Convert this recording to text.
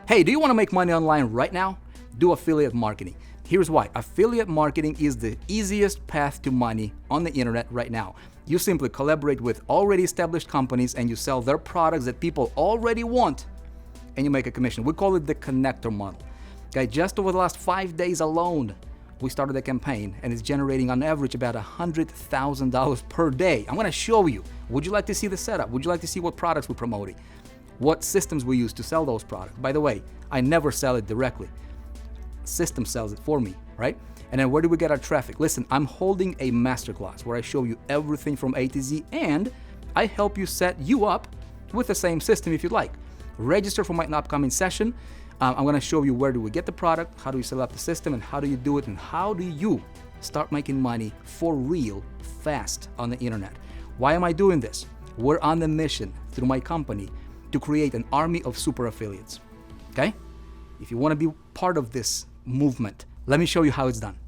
Hey, do you want to make money online right now? Do affiliate marketing. Here's why. Affiliate marketing is the easiest path to money on the internet right now. You simply collaborate with already established companies and you sell their products that people already want and you make a commission. We call it the connector model. Okay, just over the last 5 days alone, we started a campaign and it's generating on average about $100,000 per day. I'm gonna show you. Would you like to see the setup? Would you like to see what products we're promoting? What systems we use to sell those products? By the way, I never sell it directly. System sells it for me, right? And then where do we get our traffic? Listen, I'm holding a masterclass where I show you everything from A to Z and I help you set you up with the same system if you'd like. Register for my upcoming session. I'm gonna show you where do we get the product, how do you set up the system, and how do you do it, and how do you start making money for real fast on the internet. Why am I doing this? We're on the mission through my company to create an army of super affiliates, okay? If you wanna be part of this movement, let me show you how it's done.